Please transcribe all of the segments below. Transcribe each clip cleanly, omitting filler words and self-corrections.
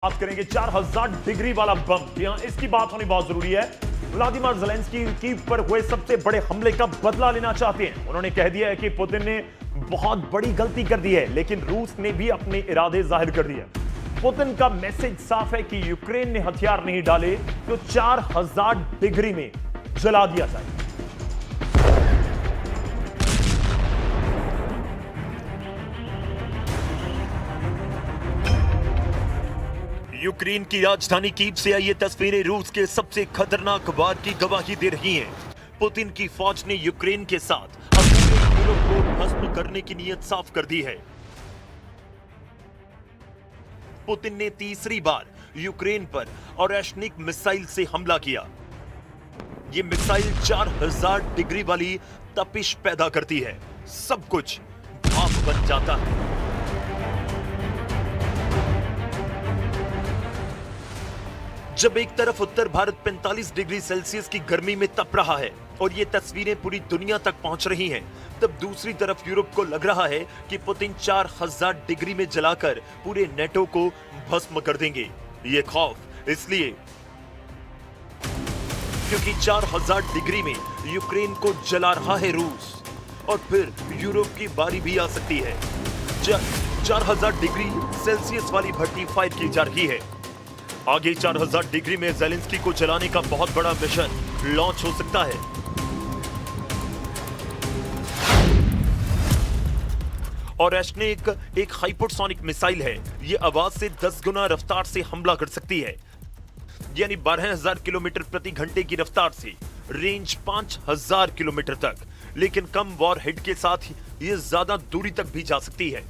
बात करेंगे 4000 डिग्री वाला बम। यहां इसकी बात होनी बहुत जरूरी है। व्लादिमीर ज़ेलेंस्की कीव पर हुए सबसे बड़े हमले का बदला लेना चाहते हैं। उन्होंने कह दिया है कि पुतिन ने बहुत बड़ी गलती कर दी है, लेकिन रूस ने भी अपने इरादे जाहिर कर दिए। पुतिन का मैसेज साफ है कि यूक्रेन ने हथियार नहीं डाले तो 4000 डिग्री में जला दिया जाए। यूक्रेन की राजधानी कीव से आई ये तस्वीरें रूस के सबसे खतरनाक वार की गवाही दे रही हैं। पुतिन की फौज ने यूक्रेन के साथ अपने यूरोप को भस्म करने की नीयत साफ कर दी है। पुतिन ने तीसरी बार यूक्रेन पर ओरेशनिक मिसाइल से हमला किया। ये मिसाइल 4000 डिग्री वाली तपिश पैदा करती है, सब कुछ भाप बन जाता है। जब एक तरफ उत्तर भारत 45 डिग्री सेल्सियस की गर्मी में तप रहा है और ये तस्वीरें पूरी दुनिया तक पहुंच रही हैं, तब दूसरी तरफ यूरोप को लग रहा है कि पुतिन 4000 डिग्री में जलाकर पूरे नेटो को भस्म कर देंगे। ये खौफ इसलिए क्योंकि 4000 डिग्री में यूक्रेन को जला रहा है रूस, और फिर यूरोप की बारी भी आ सकती है। 4000 डिग्री सेल्सियस वाली भट्टी फायर की जा रही है। आगे 4000 डिग्री में ज़ेलेंस्की को जलाने का बहुत बड़ा मिशन लॉन्च हो सकता है। ओरेशनिक एक हाइपरसोनिक मिसाइल है। यह आवाज से 10 गुना रफ्तार से हमला कर सकती है, यानी 12000 किलोमीटर प्रति घंटे की रफ्तार से, रेंज 5000 किलोमीटर तक। लेकिन कम वॉरहेड के साथ यह ज्यादा दूरी तक भी जा सकती है।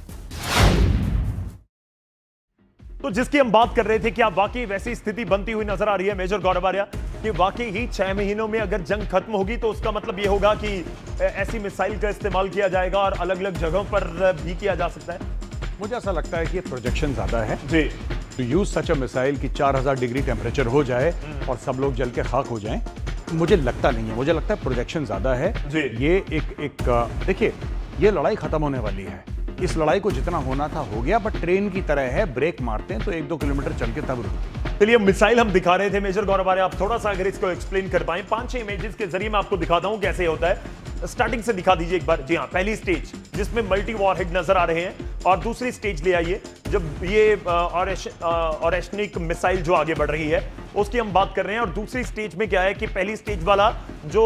तो जिसकी हम बात कर रहे थे कि आप वाकई वैसी स्थिति बनती हुई नजर आ रही है मेजर गौरव आर्या कि वाकई ही 6 महीनों में अगर जंग खत्म होगी तो उसका मतलब यह होगा कि ऐसी मिसाइल का इस्तेमाल किया जाएगा और अलग अलग जगहों पर भी किया जा सकता है। मुझे ऐसा लगता है कि ये प्रोजेक्शन ज्यादा है जी, to use such a missile कि 4000 डिग्री टेम्परेचर हो जाए और सब लोग जल के खाक हो जाएं। मुझे लगता नहीं है, मुझे लगता है प्रोजेक्शन ज्यादा है जी। ये एक देखिए, ये लड़ाई खत्म होने वाली है। इस लड़ाई को जितना होना था हो गया, बट ट्रेन की तरह है, ब्रेक मारते हैं तो 1-2 किलोमीटर चल के तब रुकते। चलिए, मिसाइल हम दिखा रहे थे मेजर गौरव आर्या, आप थोड़ा सा अगर इसको एक्सप्लेन कर पाएं 5-6 इमेजेस के जरिए मैं आपको दिखाता हूं कैसे होता है। स्टार्टिंग से दिखा दीजिए एक बार। जी हाँ, पहली स्टेज जिसमें मल्टी वॉरहेड नजर आ रहे हैं, और दूसरी स्टेज ले आइए जब ये ओरेशनिक मिसाइल जो आगे बढ़ रही है उसकी हम बात कर रहे हैं। और दूसरी स्टेज में क्या है कि पहली स्टेज वाला जो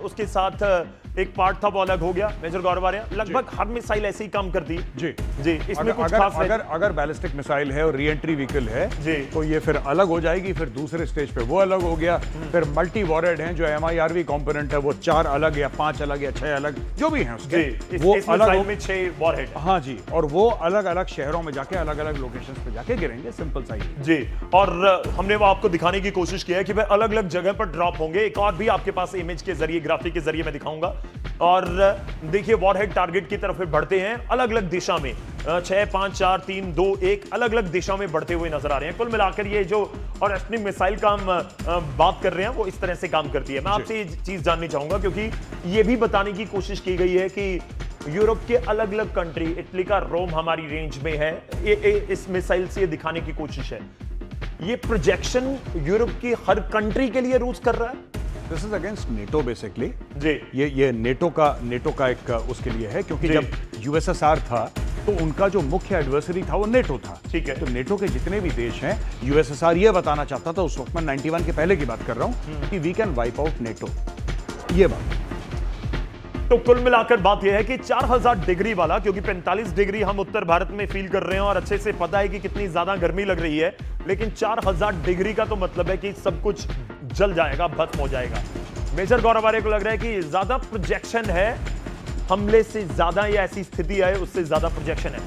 उसके साथ एक पार्ट था वो अलग हो गया। मेजर गौरव आर्या, लगभग हर मिसाइल ऐसे ही काम करती है। जी, इसमें कुछ खास अगर बैलिस्टिक मिसाइल है और री एंट्री व्हीकल है जी, तो ये फिर अलग हो जाएगी। फिर दूसरे स्टेज पे वो अलग हो गया। फिर मल्टी वॉरहेड हैं जो MIRV कंपोनेंट है, वो 4 अलग या 5 अलग या 6 अलग जो भी हैं उसके, वो इस अलग में 6 वॉरहेड। हाँ जी, और वो अलग अलग शहरों में जाके अलग अलग लोकेशंस पे जाके गिरेंगे। सिंपल सा ही जी। और हमने वो आपको दिखाने की कोशिश की है कि वह अलग अलग जगह पर ड्रॉप होंगे। एक और भी आपके पास इमेज के जरिए, ग्राफिक के जरिए मैं दिखाऊंगा। और देखिए, वॉरहेड टारगेट की तरफ बढ़ते हैं अलग अलग दिशा में, 6, 5, 4, 3, 2, 1 अलग अलग दिशा में बढ़ते हुए नजर आ रहे हैं। कुल मिलाकर ये जो ओरेशनिक मिसाइल का हम बात कर रहे हैं वो इस तरह से काम करती है। मैं आपसे ये चीज जाननी चाहूंगा क्योंकि ये भी बताने की कोशिश की गई है कि यूरोप के अलग अलग कंट्री, इटली का रोम हमारी रेंज में है, इस मिसाइल से ये दिखाने की कोशिश है। ये प्रोजेक्शन यूरोप की हर कंट्री के लिए रूस कर रहा है। This is against NATO basically जी। ये नेटो का एक उसके लिए है, क्योंकि जब USSR था तो उनका जो मुख्य एडवर्सरी था वो नेटो था। ठीक है। तो नेटो के जितने भी देश हैं, USSR ये बताना चाहता था उस वक्त, मैं 91 के पहले की बात कर रहा हूं, कि we can wipe out NATO, ये बात। तो कुल मिलाकर बात यह है कि 4000 डिग्री वाला, क्योंकि 45 डिग्री हम उत्तर भारत में फील कर रहे हैं और अच्छे से पता है कि कितनी ज्यादा गर्मी लग रही है, लेकिन 4000 डिग्री का तो मतलब है कि सब कुछ जल जाएगा, भस्म हो जाएगा। मेजर गौरव आर्या को लग रहा है कि ज्यादा प्रोजेक्शन है, हमले से ज्यादा या ऐसी स्थिति आए उससे ज्यादा प्रोजेक्शन है।